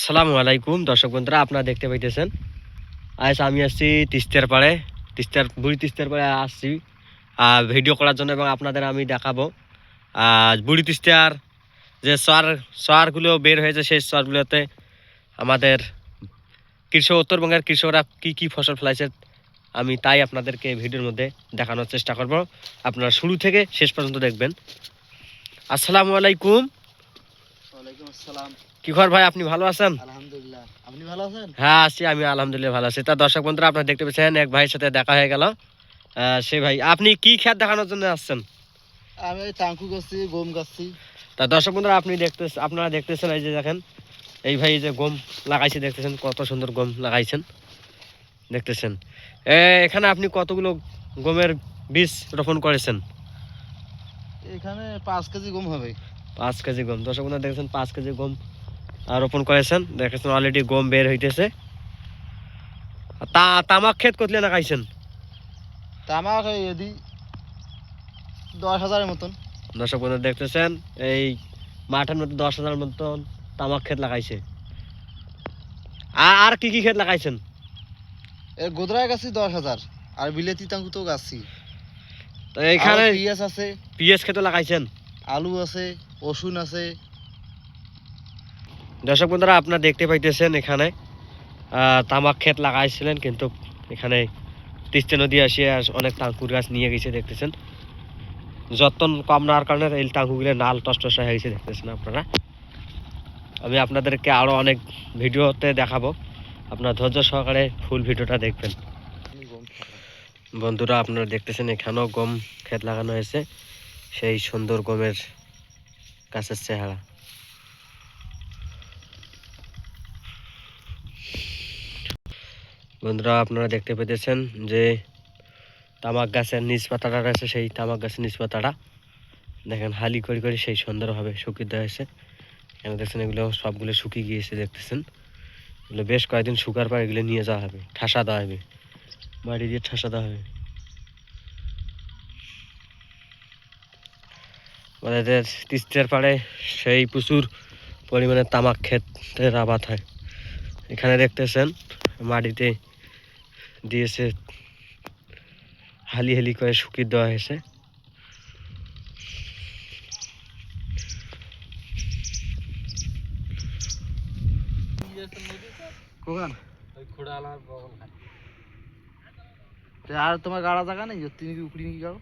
আসসালামু আলাইকুম দর্শক বন্ধুরা, আপনারা দেখতে পাইতেছেন আজ আমি আসছি তিস্তার পাড়ে, বুড়ি তিস্তার পাড়ে আসছি ভিডিও করার জন্য এবং আপনাদের আমি দেখাবো বুড়ি তিস্তার যে চরগুলো বের হয়েছে সেই চরগুলোতে আমাদের উত্তরবঙ্গের কৃষকরা কি ফসল ফলাইছে আমি তাই আপনাদেরকে ভিডিওর মধ্যে দেখানোর চেষ্টা করব। আপনারা শুরু থেকে শেষ পর্যন্ত দেখবেন। আসসালামু আলাইকুম। ওয়ালাইকুম আসসালাম। কি খবর ভাই, আপনি ভালো আছেন? আলহামদুলিল্লাহ, আপনি ভালো আছেন? হ্যাঁ আছি, আমি আলহামদুলিল্লাহ ভালো আছি। তা দর্শক বন্ধুরা, আপনারা দেখতে পাচ্ছেন এক ভাইয়ের সাথে দেখা হয়ে গেল। সে ভাই, আপনি কি খেত দেখানোর জন্য আসছেন? আমি ওই টাঙ্কু গাছি, গম গাছি। তা দর্শক বন্ধুরা, আপনারা দেখতেছেন এই যে দেখেন এই ভাই যে গম লাগাইছে, দেখতেছেন কত সুন্দর গম লাগাইছেন, দেখতেছেন। এখানে আপনি কতগুলো গমের বীজ রোপণ করেছেন? এখানে 5 কেজি গম হবে। 5 কেজি গম। দর্শক বন্ধুরা দেখছেন 5 কেজি গম রোপণ করেছেন, দেখেছেন অলরেডি গম বের হইতেছে। তামাক ক্ষেত কতলে লাগাইছেন? তামাক এদি 10,000-এর মতন। দর্শক বন্ধুরা দেখতেছেন এই মাঠের মধ্যে 10,000 মতন তামাক ক্ষেত লাগাইছে। আর কি কি ক্ষেত লাগাইছেন? গোদরায় গাছি 10,000, আর বিলেতি টাঙ্কু তো গাছি। তো এইখানে পিঁয়াজ আছে, পিএস ক্ষেত লাগাইছেন, আলু আছে, রসুন আছে। দর্শক বন্ধুরা আপনারা দেখতে পাইতেছেন এখানে তামাক ক্ষেত লাগাইছিলেন, কিন্তু এখানে তিস্তা নদী আসিয়ে অনেক টাঙ্কুর গাছ নিয়ে গেছে, দেখতেছেন। যত্ন কম নেওয়ার কারণে এই টাঙ্কুগুলো নাল টস হয়ে গেছে, দেখতেছেন আপনারা। আমি আপনাদেরকে আরও অনেক ভিডিওতে দেখাবো, আপনারা ধৈর্য সহকারে ফুল ভিডিওটা দেখবেন। বন্ধুরা আপনারা দেখতেছেন এখানেও গম ক্ষেত লাগানো হয়েছে, সেই সুন্দর গমের গাছের চেহারা। বন্ধুরা আপনারা দেখতে পেতেছেন যে তামাক গাছের নিচ পাতাটা রয়েছে, সেই তামাক গাছের নিচ পাতাটা দেখেন হালি করে করে সেই সুন্দরভাবে শুকিয়ে দেওয়া হয়েছে। এখানে দেখছেন এগুলো সবগুলো শুকিয়ে গিয়েছে, দেখতেছেন। এগুলো বেশ কয়েকদিন শুকার পর এগুলো নিয়ে যাওয়া হবে, ঠাসা দেওয়া হবে, মাটি দিয়ে ঠাসা দেওয়া হবে। আমাদের তিস্তার পাড়ে সেই প্রচুর পরিমাণে তামাক ক্ষেতের আবাদ হয়। এখানে দেখতেছেন মাটিতে দিয়েছে, হালি হালি করে শুকিয়ে দেওয়া হয়েছে। আর তোমার গাড়া জায়গা নেই, তুমি কি উপরি নাকি গাড়ো?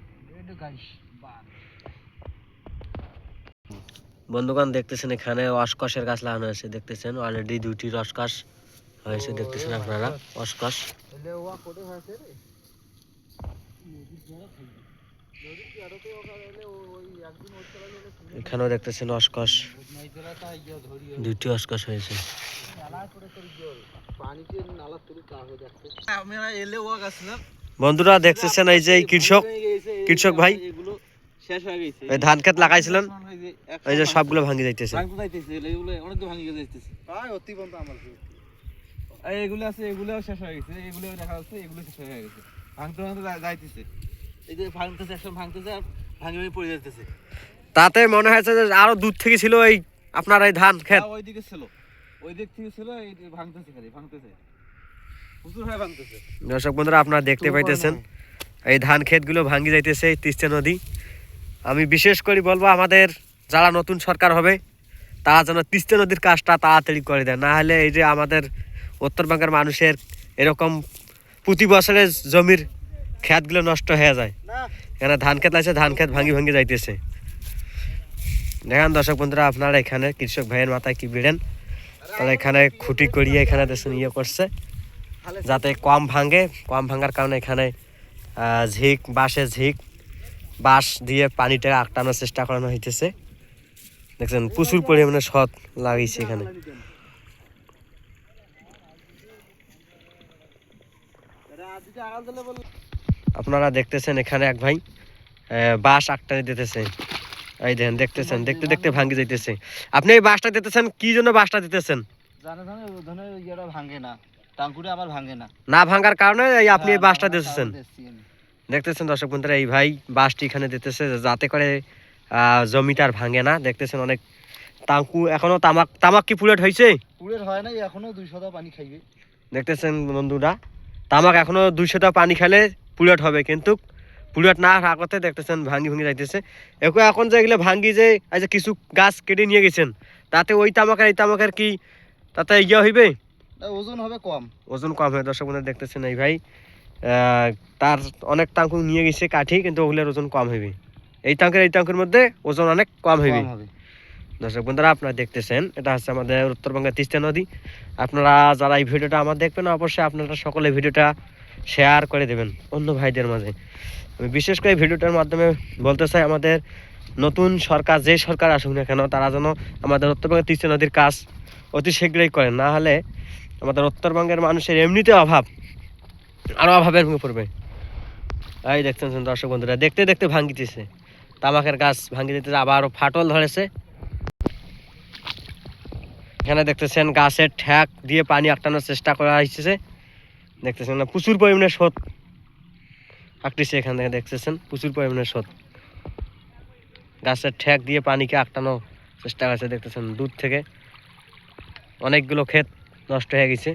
বন্ধুগণ দেখতেছেন এখানে অসকসের গাছ লাগানো হয়েছে, দেখতেছেন অলরেডি 2টি রসকস হয়েছে, দেখতেছেন আপনারা অসকস। এখানেও দেখতেছেন অসকস, 2টি অসকস হয়েছে। বন্ধুরা দেখতেছেন এই যে কৃষক ভাই এই ধান ক্ষেত লাগাইছিলেন, এই যে সবগুলো ভাঙি যাইতেছে। এগুলো আছে, এগুলোও শেষ হয়ে গেছে, এগুলো দেখা যাচ্ছে, এগুলো শেষ হয়ে গেছে। ভাঙতে ভাঙতে যাইতেছে, এই যে ভাঙতেছে, একদম ভাঙতেছে আর ভাঙে ভাঙে পড়ে যাইতেছে। তাতে মনে হয়েছে যে আরো দূর থেকে ছিল এই আপনার এই ধান ক্ষেত। ওই দিকে ছিল, ওই দিক থেকে ছিল, এই ভাঙতেছে, খালি ভাঙতেছে, প্রচুর হয়ে ভাঙতেছে। দর্শক বন্ধুরা আপনারা দেখতে পাইতেছেন এই ধান ক্ষেতগুলো ভাঙি যাইতেছে এই তিস্তা নদী। আমি বিশেষ করে বলবো আমাদের যারা নতুন সরকার হবে তারা যেন তিস্তা নদীর কাজটা তাড়াতাড়ি করে দেয়, না হলে এই যে আমাদের উত্তরবঙ্গের মানুষের এরকম প্রতি বছরের জমির ক্ষেতগুলো নষ্ট হয়ে যায়। এখানে ধান ক্ষেত লাগছে, ধান ক্ষেত ভাঙি ভাঙি যাইতেছে। দেখেন দর্শক বন্ধুরা আপনারা এখানে কৃষক ভাইয়ের মাথায় কি বিড়েন, তারা এখানে খুঁটি করিয়ে এখানে দেখছেন ইয়ে করছে যাতে কম ভাঙার কারণে এখানে বাঁশ দিয়ে পানিটা আটকানোর চেষ্টা করানো হইতেছে। দেখছেন প্রচুর পরিমাণে সৎ লাগিয়েছে এখানে। আপনারা দেখতেছেন এখানে এক ভাই বাঁশ আটকানি দিতেছে, এই দেখেন দেখতেছেন, দেখতে দেখতে ভাঙি যাইতেছে। আপনি এই বাঁশটা দিতেছেন কি জন্য? বাঁশটা দিতেছেন ভাঙে না, টাঙ্কুরে আবার ভাঙে না, না ভাঙার কারণে এই আপনি এই বাঁশটা দিতেছেন। দেখতেছেন দর্শক বন্ধুরা এই ভাই বাঁশটি এখানে দিতেছে যাতে করে জমিটার ভাঙে না। দেখতেছেন অনেক টাঙ্কু এখনো তামাক কি পুলেট হয়েছে। পুরের হয় নাই, এখনো 200 পানি খাইবে। দেখতেছেন বন্ধুরা, তামাক এখনো 200টা পানি খেলে পুলেট হবে, কিন্তু পুলেট না আগতে দেখতেছেন ভাঙ্গি ভাঙ্গি যাইতেছে। এখন যে এগুলো ভাঙ্গি যে এই যে কিছু গাছ কেটে নিয়ে গেছেন, তাতে ওই তামাকের এই তামাকের কি তাতে ইয়ে হইবে? ওজন হবে কম, ওজন কম হয়। দর্শক বন্ধুরা দেখতেছেন এই ভাই তার অনেক টাঙ্কু নিয়ে গেছে কাঠি, কিন্তু ওগুলোর ওজন কম হইবে। এই টাঙ্কের মধ্যে ওজন অনেক কম হইবে। দর্শক বন্ধুরা আপনারা দেখতেছেন, এটা হচ্ছে আমাদের উত্তরবঙ্গের তিস্তা নদী। আপনারা যারা এই ভিডিওটা আমার দেখবেন, অবশ্যই আপনারা সকলে ভিডিওটা শেয়ার করে দেবেন অন্য ভাইদের মাঝে। আমি বিশেষ করে ভিডিওটার মাধ্যমে বলতে চাই, আমাদের নতুন সরকার, যে সরকার আসুক না কেন, তারা যেন আমাদের উত্তরবঙ্গের তিস্তা নদীর কাজ অতি শীঘ্রই করেন, না হলে আমাদের উত্তরবঙ্গের মানুষের এমনিতে অভাব, আরও অভাবের মুখে পড়বে। এই দেখছেন দর্শক বন্ধুরা, দেখতে দেখতে ভাঙ্গিতেছে তামাকের গাছ, ভাঙ্গি দিতেছে, আবারও ফাটল ধরেছে। এখানে দেখতেছেন গাছের ঠ্যাক দিয়ে পানি আটকানোর চেষ্টা করা হয়েছে। দেখতেছেন না, প্রচুর পরিমাণে স্রোত আঁকতেছে। এখানে দেখতেছেন প্রচুর পরিমাণে স্রোত, গাছের ঠ্যাক দিয়ে পানিকে আটকানোর চেষ্টা করছে। দেখতেছেন দূর থেকে অনেকগুলো ক্ষেত নষ্ট হয়ে গেছে।